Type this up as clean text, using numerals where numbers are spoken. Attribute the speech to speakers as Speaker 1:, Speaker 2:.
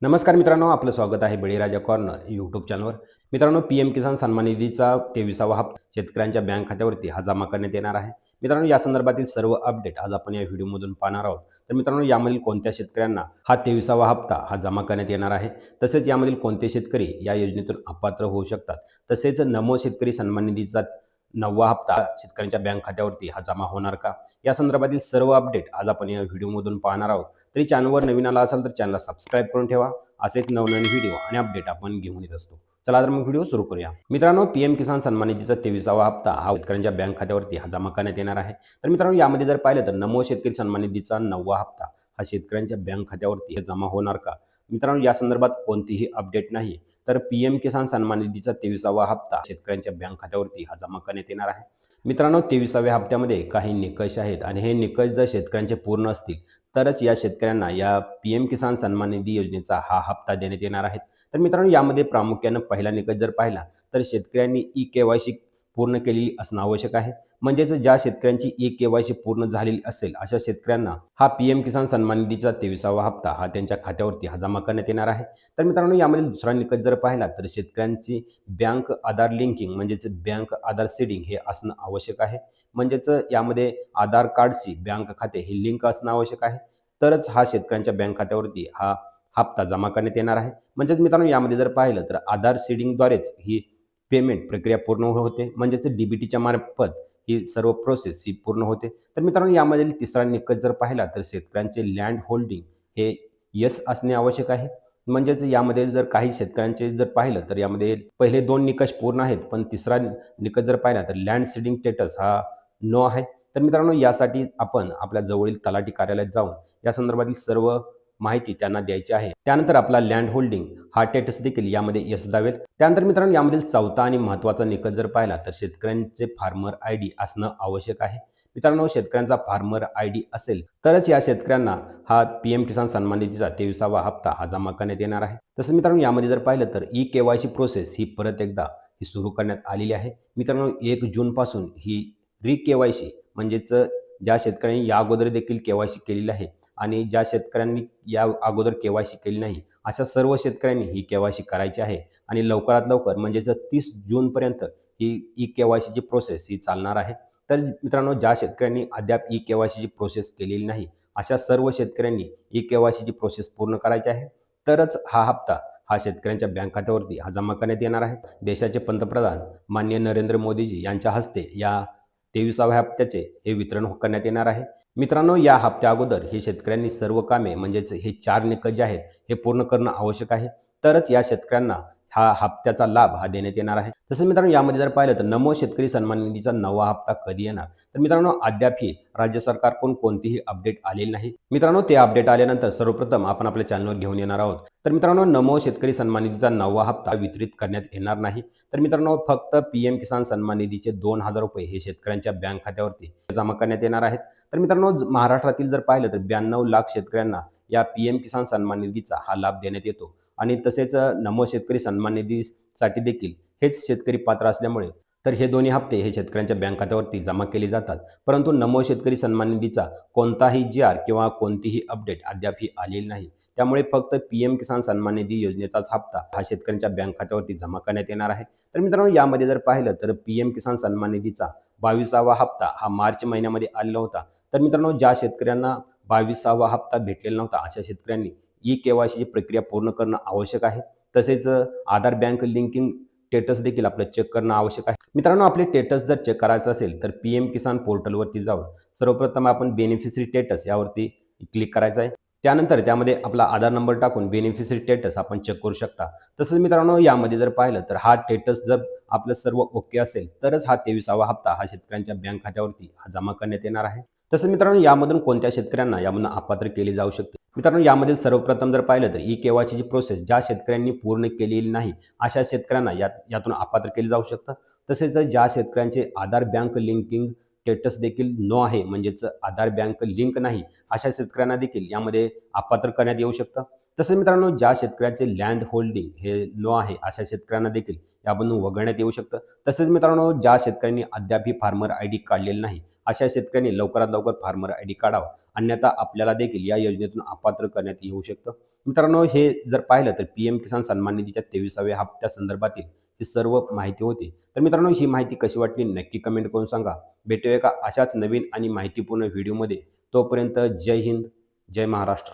Speaker 1: नमस्कार मित्रांनो, आपलं स्वागत आहे बळीराजा कॉर्नर यूट्यूब चॅनलवर. मित्रांनो, पी-एम किसान सन्मान निधीचा 23वा हप्ता शेतकऱ्यांच्या बँक खात्यावरती हा जमा करण्यात येणार आहे. मित्रांनो, या संदर्भातील सर्व अपडेट आज आपण या व्हिडिओमधून पाहणार आहोत. तर मित्रांनो, यामधील कोणत्या शेतकऱ्यांना हा 23वा हप्ता हा जमा करण्यात येणार आहे, तसेच यामधील कोणते शेतकरी या योजनेतून अपात्र होऊ शकतात, तसेच नमो शेतकरी सन्मान निधीचा 9वा हप्ता शेतकऱ्यांच्या बँक खात्यावरती हा जमा होणार का, या संदर्भातील सर्व अपडेट आज आपण या व्हिडिओमधून पाहणार आहोत. तरी चॅनलवर नवीन आला असाल तर चॅनलला सबस्क्राईब करून ठेवा. असेच नवनवीन व्हिडिओ आणि अपडेट आपण घेऊन येत असतो. चला तर मग व्हिडिओ सुरू करूया. मित्रांनो, पीएम किसान सन्मान निधीचा 23वा हप्ता हा शेतकऱ्यांच्या बँक खात्यावरती हा जमा करण्यात येणार आहे. तर मित्रांनो, यामध्ये जर पाहिलं तर नमो शेतकरी सन्मान निधीचा 9वा हप्ता हा शेतकऱ्यांच्या बँक खात्यावरती जमा होणार का, मित्रांनो या संदर्भात कोणतीही अपडेट नाही. तर पीएम किसान सन्मान निधीचा 23वा हप्ता शेतकऱ्यांच्या बँक खात्यावरती हा जमा करण्यात येणार आहे. मित्रांनो, 23व्या हप्त्यामध्ये काही निकष आहेत आणि हे निकष जर शेतकऱ्यांचे पूर्ण असतील तरच या शेतकऱ्यांना या पीएम किसान सन्मान निधी योजनेचा हा हप्ता देण्यात येणार आहे. तर मित्रांनो, यामध्ये प्रामुख्याने पहिला निकष जर पाहिला तर शेतकऱ्यांनी ई-केवायसी पूर्ण केलेली असणं आवश्यक आहे. म्हणजेच ज्या शेतकऱ्यांची ई-केवायसी पूर्ण झालेली असेल अशा शेतकऱ्यांना हा पीएम किसान सन्मान निधीचा 23वा हप्ता हा त्यांच्या खात्यावरती हा जमा करण्यात येणार आहे. तर मित्रांनो, यामध्ये दुसरा निकष जर पाहिला तर शेतकऱ्यांची बँक आधार लिंकिंग म्हणजेच बँक आधार सीडिंग हे असणं आवश्यक आहे. म्हणजेच यामध्ये आधार कार्डची बँक खाते हे लिंक असणं आवश्यक आहे. तरच हा शेतकऱ्यांच्या बँक खात्यावरती हा हप्ता जमा करण्यात येणार आहे. म्हणजेच मित्रांनो, यामध्ये जर पाहिलं तर आधार सीडिंगद्वारेच ही पेमेंट प्रक्रिया पूर्ण होते. म्हणजेच डीबीटीच्या मार्फत ही सर्व प्रोसेस ही पूर्ण होते. तर मित्रांनो, यामधील तिसरा निकष जर पाहिला तर शेतकऱ्यांचे लँड होल्डिंग हे यस असणे आवश्यक आहे. म्हणजेच यामध्ये जर काही शेतकऱ्यांचे जर पाहिलं तर यामध्ये पहिले दोन निकष पूर्ण आहेत, पण तिसरा निकष जर पाहिला तर लँड सीडिंग स्टेटस हा नो आहे. तर मित्रांनो, यासाठी आपण आपल्या जवळील तलाठी कार्यालयात जाऊन या संदर्भातील सर्व माहिती त्यांना द्यायची आहे. त्यानंतर आपला लँड होल्डिंग हा स्टेटस देखील यामध्ये यस दावेल. त्यानंतर मित्रांनो, यामधील चौथा आणि महत्त्वाचा निकष जर पाहिला तर शेतकऱ्यांचे फार्मर आयडी असणं आवश्यक आहे. मित्रांनो, शेतकऱ्यांचा फार्मर आयडी असेल तरच या शेतकऱ्यांना हा पीएम किसान सन्मान निधीचा 23वा हप्ता हा जमा करण्यात येणार आहे. तसंच मित्रांनो, यामध्ये जर पाहिलं तर ई-केवायसी प्रोसेस ही परत एकदा ही सुरू करण्यात आलेली आहे. मित्रांनो, 1 जूनपासून ही री-केवायसी म्हणजेच ज्या शेतकऱ्यांनी या अगोदर देखील केवायसी केलेली आहे आणि ज्या शेतकऱ्यांनी या अगोदर केवायसी केली नाही अशा सर्व शेतकऱ्यांनी ही केवायसी करायची आहे आणि लवकरात लवकर म्हणजेच 30 जूनपर्यंत ही ई-केवायसीची प्रोसेस ही चालणार आहे. तर मित्रांनो, ज्या शेतकऱ्यांनी अद्याप ई-केवायसीची प्रोसेस केलेली नाही अशा सर्व शेतकऱ्यांनी ई-केवायसीची प्रोसेस पूर्ण करायची आहे. तरच हा हप्ता हा शेतकऱ्यांच्या बँक खात्यावरती हा जमा करण्यात येणार आहे. देशाचे पंतप्रधान माननीय नरेंद्र मोदीजी यांच्या हस्ते या 23व्या हप्त्याचे हे वितरण करण्यात येणार आहे. मित्रांनो, या हप्त्या अगोदर हे शेतकऱ्यांनी सर्व कामे म्हणजेच हे 4 निकष जे आहेत हे पूर्ण करणं आवश्यक आहे. तरच या शेतकऱ्यांना हा हप्त्याचा लाभ हा देण्यात येणार आहे. तसंच मित्रांनो, यामध्ये जर पाहिलं तर नमो शेतकरी सन्मान निधीचा 9वा हप्ता कधी येणार, तर मित्रांनो अद्याप ही राज्य सरकारकडून कोणतीही अपडेट आलेली नाही. मित्रांनो, ते अपडेट आल्यानंतर सर्वप्रथम आपण आपल्या चॅनलवर घेऊन येणार आहोत. तर मित्रांनो, नमो शेतकरी सन्मान निधीचा 9वा हप्ता वितरित करण्यात येणार नाही. तर मित्रांनो, फक्त पीएम किसान सन्मान निधीचे 2,000 रुपये हे शेतकऱ्यांच्या बँक खात्यावरती जमा करण्यात येणार आहेत. तर मित्रांनो, महाराष्ट्रातील जर पाहिलं तर 92 लाख शेतकऱ्यांना या पीएम किसान सन्मान निधीचा हा लाभ देण्यात येतो आणि तसेच नमो शेतकरी सन्मान निधीसाठी देखील हेच शेतकरी पात्र असल्यामुळे तर हे दोन्ही हप्ते हे शेतकऱ्यांच्या बँक खात्यावरती जमा केले जातात. परंतु नमो शेतकरी सन्मान निधीचा कोणताही जी-आर किंवा कोणतीही अपडेट अद्याप ही आलेली नाही. त्यामुळे फक्त पीएम किसान सन्मान निधी योजनेचाच हप्ता हा शेतकऱ्यांच्या बँक खात्यावरती जमा करण्यात येणार आहे. तर मित्रांनो, यामध्ये जर पाहिलं तर पीएम किसान सन्मान निधीचा 22वा हप्ता हा मार्च महिन्यामध्ये आलेला होता. तर मित्रांनो, ज्या शेतकऱ्यांना 22वा हप्ता भेटलेला नव्हता अशा शेतकऱ्यांनी ई-केवायसीची प्रक्रिया पूर्ण करणं आवश्यक आहे. तसेच आधार बँक लिंकिंग स्टेटस देखील आपलं चेक करणं आवश्यक आहे. मित्रांनो, आपले स्टेटस जर चेक करायचं असेल तर पीएम किसान पोर्टलवरती जाऊन सर्वप्रथम आपण बेनिफिशरी स्टेटस यावरती क्लिक करायचं आहे. त्यानंतर त्यामध्ये आपला आधार नंबर टाकून बेनिफिशरी स्टेटस आपण चेक करू शकता. तसंच मित्रांनो, यामध्ये जर पाहिलं तर हा स्टेटस जर आपलं सर्व ओके असेल तरच हा 23वा हप्ता हा शेतकऱ्यांच्या बँक खात्यावरती हा जमा करण्यात येणार आहे. तसं मित्रांनो, यामधून कोणत्या शेतकऱ्यांना यामधून अपात्र केले जाऊ शकते. मित्रांनो, यामध्ये सर्वप्रथम जर पाहिलं तर ई-केवायसीची प्रोसेस ज्या शेतकऱ्यांनी पूर्ण केलेली नाही अशा शेतकऱ्यांना यातून अपात्र केले जाऊ शकतं. तसेच ज्या शेतकऱ्यांचे आधार बँक लिंकिंग स्टेटस देखील नो आहे म्हणजेच आधार बँक लिंक नाही अशा शेतकऱ्यांना देखील यामध्ये अपात्र करण्यात येऊ शकतं. तसेच मित्रांनो, ज्या शेतकऱ्याचे लँड होल्डिंग हे नो आहे अशा शेतकऱ्यांना देखील यामधून वगळण्यात येऊ शकतं. तसेच मित्रांनो, ज्या शेतकऱ्यांनी अद्याप फार्मर आयडी काढलेली नाही अशा शेतकऱ्यांनी लवकरात लवकर फार्मर आय डी काढावा, अन्यथा आपल्याला देखील या योजनेतून अपात्र करण्यात येऊ शकतं. मित्रांनो, हे जर पाहिलं तर PM किसान सन्मान निधीच्या 23व्या हप्त्यासंदर्भातील ही सर्व माहिती होती. तर मित्रांनो, ही माहिती कशी वाटली नक्की कमेंट करून सांगा. भेटूया एका अशाच नवीन आणि माहितीपूर्ण व्हिडिओमध्ये. तोपर्यंत जय हिंद, जय महाराष्ट्र.